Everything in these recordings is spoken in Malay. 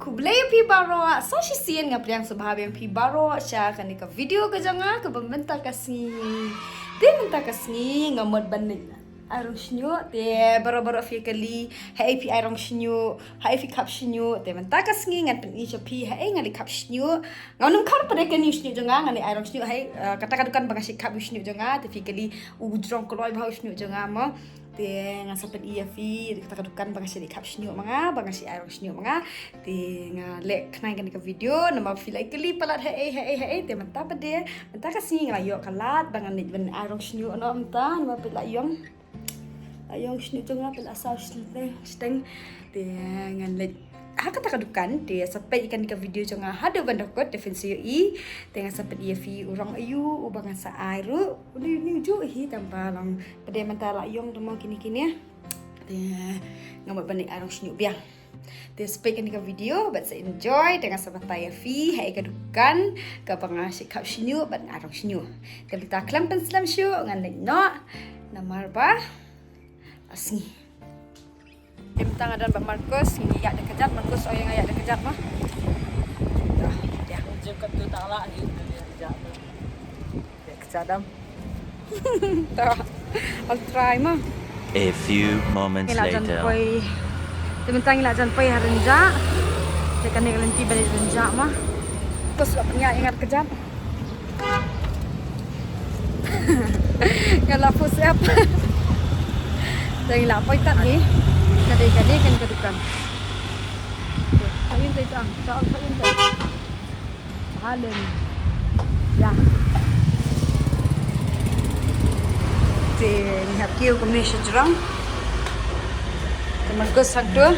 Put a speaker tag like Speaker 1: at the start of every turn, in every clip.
Speaker 1: Kublai pi baro sa si sien nga priang subhabian pi baro siya kanika video ka janga ka bamenta kasi de menta kasi nga mod banig arong shnyo te baro fi kali hai pi arong shnyo hai fi kap shnyo te menta kasi nga pen isha pi hai nga li kap shnyo nga nung kar pare ka ni shnyo janga nga ni arong shnyo hai kata dukan bagasi kap shnyo janga te fi kali udrong koloi bhau shnyo janga mo te nga sapat iya fi kata dukan bagasi di kap shnyo mga bagasi arong shnyo mga te nga lek knai kan ka video nama fi like kali palat hai te menta pade menta kasi nga yo kalat bangan ni ben arong shnyo no menta nama pila yong ayong shnyo janga pila asal steng te nga lek haka takadukan te sampai ikan ka video janga hada bandakot defensi i tengah sampai ia fi urang ayu ubangan sa airu ni ju hi tampalang pade mentala yong demo kini-kini te ngamat bani arong shnyo biang te sampai ikan ka video but saya enjoy dengan sampai fi hai kadukan ka pangasik kap shnyo ban arong shnyo te kita klampen slam shu ngan lek no namar ba asni Bintang ada Mbak Marcos, ini ya ada kejat Marcos oh yang ya ada kejat mah. Dah, dia
Speaker 2: Jengkat tu tak lah ni kejap.
Speaker 1: dia kejat dam. Dah, I'll try mah.
Speaker 3: A few moments
Speaker 1: Ilajan
Speaker 3: later.
Speaker 1: poi, bintang ilajan poi harenja. Tekan ni kelenci balik renja mah. Terus punya ingat kejat. Kalau pusap. Dari lapoi tak ni. Kadai-kadai kan kedukan. Ayun tayo ang. Saan ayun tayo? Halen. Ya. Ni hakiu kami sejurang. Teman gus hakdo.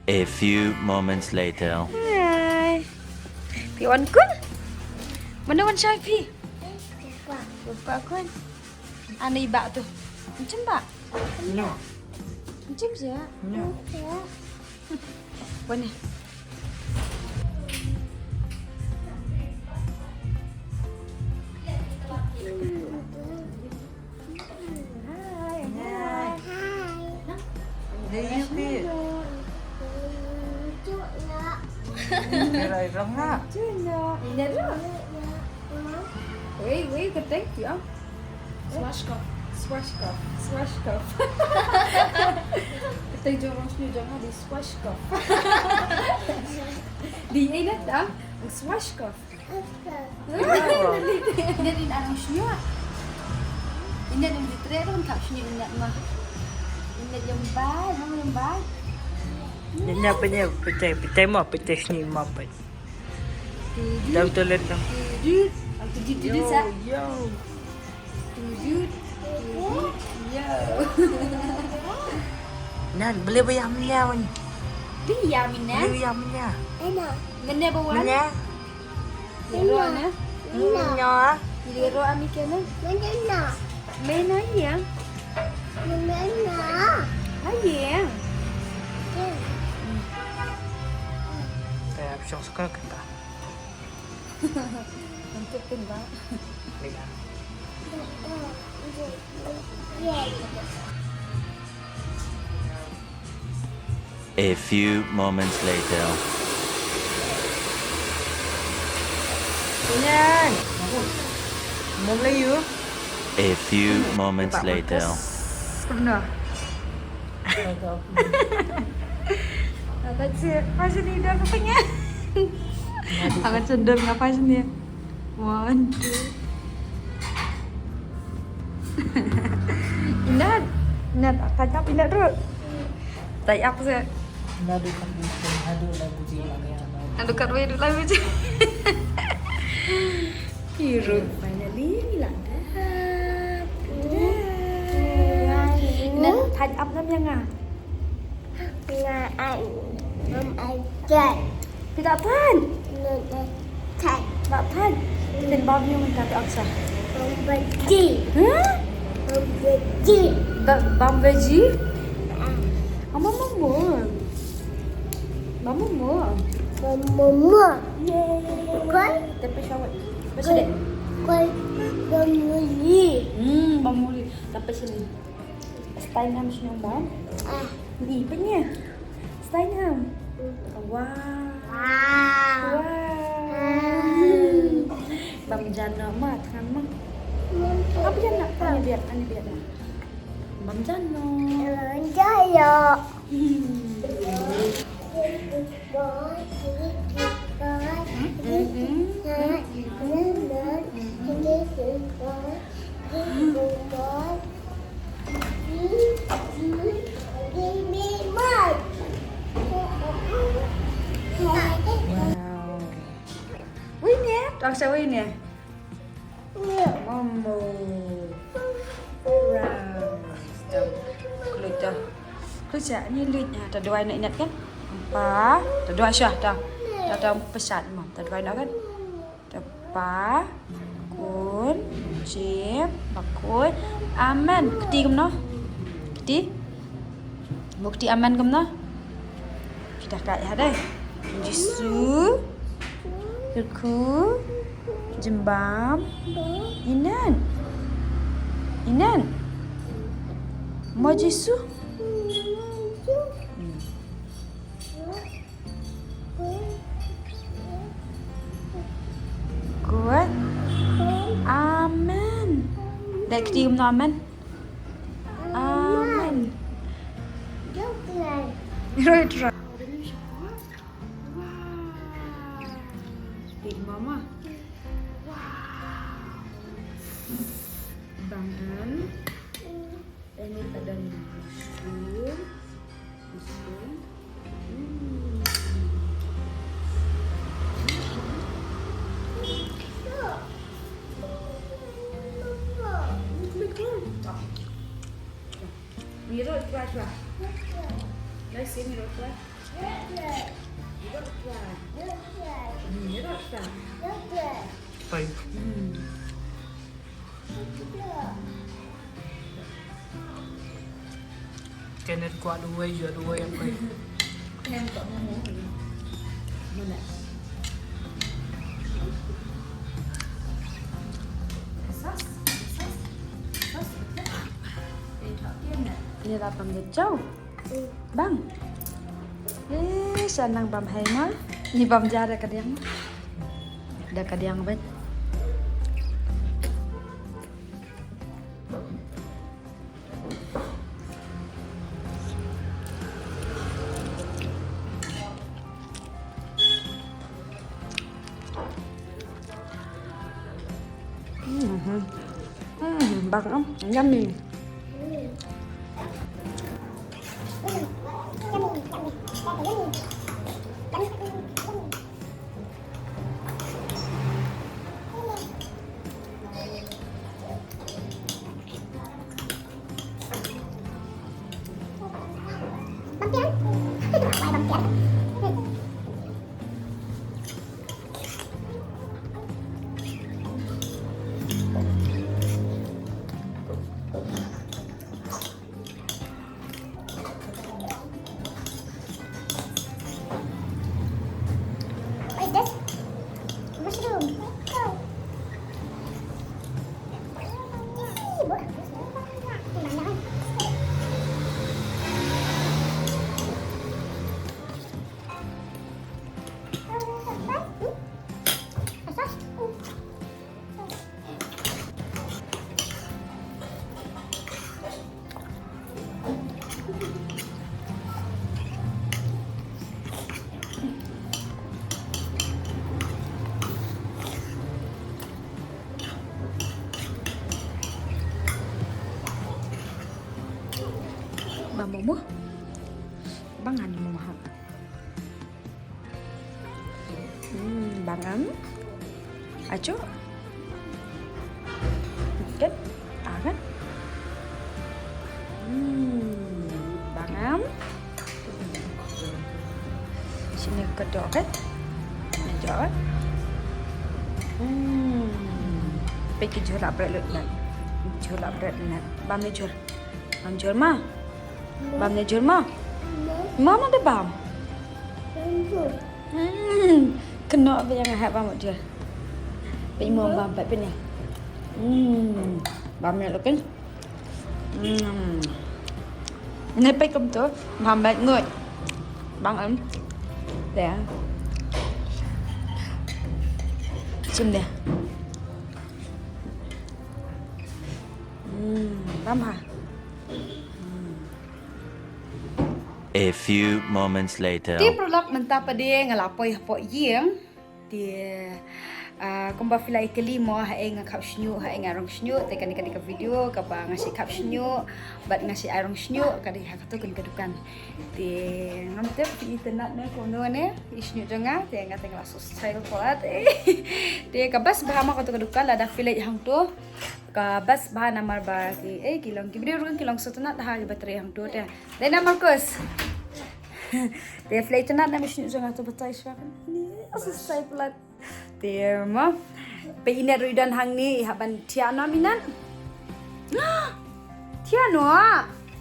Speaker 3: A few moments later.
Speaker 1: Hai. Pi wan kun? Mana wan syai pi? Lupa kun. Ana iba tu. Macam ba?
Speaker 2: No.
Speaker 1: Macam je.
Speaker 2: No.
Speaker 1: Wan ni.
Speaker 2: Dia pi. Kira rong nak.
Speaker 1: Cuna. Ini dah. Wei, ketek dia. Swashkov. Ketek jorong sini jangan di swashkov. Di ini dah. Swashkov. Ini di dalam sini. Ini di trailer kan sini ini mah. Ini jembat.
Speaker 2: Dia punya pecah mah pecah ni mah apa. Dah betul dah.
Speaker 1: Tujuh sa.
Speaker 2: Yo.
Speaker 1: Tujuh. Yo.
Speaker 2: Nan boleh bayam dia ni.
Speaker 1: Dia mina.
Speaker 2: Boleh bayam dia.
Speaker 1: Ngene bawan.
Speaker 2: Mana?
Speaker 1: Ro ana.
Speaker 2: Nya.
Speaker 1: Jadi ro ami kena. Mena ya. Ayah.
Speaker 2: Saya bisa suka kita.
Speaker 1: Untuk pindah.
Speaker 2: Lihat.
Speaker 3: A few moments later.
Speaker 2: Yan. Mau beli you?
Speaker 3: A few moments later.
Speaker 1: Pernah. Ada siapa sih ni dah katanya? Sangat cenderung ngapa sih dia? One, two. Indah, tanya pindah dulu. Tanya apa sih?
Speaker 2: Nadu kan bukan adu lagu jiwa
Speaker 1: Aduh kat way dulu aja. Hero finally Milanda. Nên thành ấp lắm nha. Tidak tan. Tak tan. Dan bao nhiêu mình tập được sao? Hah? Bam veggie? Mama mau. Mama mau. Tapi syawat. Baca dek. Bam muli. Sampai sini. Steinham senyuman. Ni punya. Steinham. Wow. Bam jana mat kan mak. Apa jana? Ani biar. Bam jana. Wow. Win ya? Langsung win ya? Momo. Wow. Keluar. Keluar ni lit. Tak ada nak ingat kan? Apa? Tak ada Aisyah dah. Tak ada pesan mam. Tak ada nak kan? Apa? Kun, cip, bakul, aman. Keti kem no? Keti? Mau keti aman kem no? Kita kat ya deh. Jisu, Irku, Jembam, Inan. Mau Jisu? Kuat. Amen. Dek tium no amen. Amen. Right. Big mama. Wow. Bangun. Ini ada mushroom. Miro try. Let's see Miro try. Miro try.
Speaker 2: Baik. Kenneth kuat dua yang baik.
Speaker 1: Em cậu muốn mana? Sos. Ini là bầm nhật châu. Bang. Senang bam hai mah. Ni bam jara kadiang. Ada kadiang bet. Bang om, yummy. Bà mau bang ăn mau hả? Bang ăn, acho, kết, kan? Bang ăn, sini kedok kan? Kedok kan? pe ki jor abra lut nat. Jor abra nat. Bam ne jor. Bam jor ma. Bam ne jor ma. Mama ada bam. Kena apa yang hak bam jor. Pe mo bam pe ni. Bam ne lo kan. Này bay công tố mà mệt người bằng ấm để chim nè bám hả
Speaker 3: A few moments later.
Speaker 1: Ti produk mentah pada ngalapoi hapok yang dia kumba filai kelimo hae ngakap snyu hae ngarong snyu tekan ka video kapa ngasih kap snyu bat ngasih arong snyu kadi hakatu kan kedukan ti ngamte pi tenat ne kono ne snyu janga te ngate nglasus style polat te kabas bahama katu kedukan lada filai hang tu kabas bah namar ba ki kilong ki video rung kilong sotenat ha baterai hang tu te namar kus te filai tenat na snyu janga tu batai swakan ni asus style polat tema pe ina ruidan hang ni haban tiano minan tiano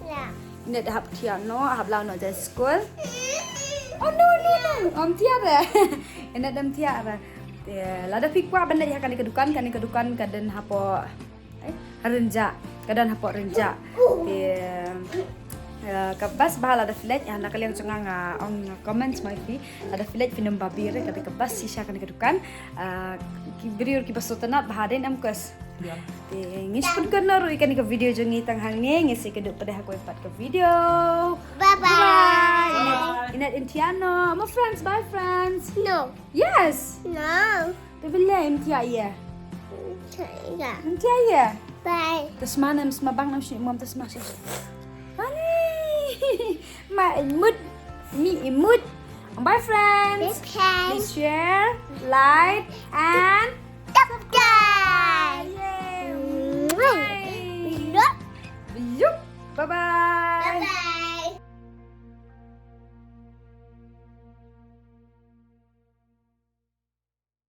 Speaker 4: Ya.
Speaker 1: ina dah hab tiano hab lau no the school oh no tiara ina dam tiara lada fikwa benda ya kan kedukan kaden hapo renja kadan hapo renja kabas bahal ada filet yang nak kalian cengang on comments my fi ada filet finum babir kata kabas sisa kan kedukan beriur ki basotanat bahaden am kes ngis pun kena ru ikan ke video jongi tang hang ni ngisi keduk pada aku empat ke video
Speaker 4: Bye bye.
Speaker 1: inat intiano my friends bye friends
Speaker 4: No.
Speaker 1: yes
Speaker 4: No.
Speaker 1: bebele intia ya
Speaker 4: Ya.
Speaker 1: intia ya
Speaker 4: Bye.
Speaker 1: tasmanam smabang nam shi mom tasmas Ani, ma imut, mi imut. Bye friends.
Speaker 4: Bye.
Speaker 1: Please share, like, and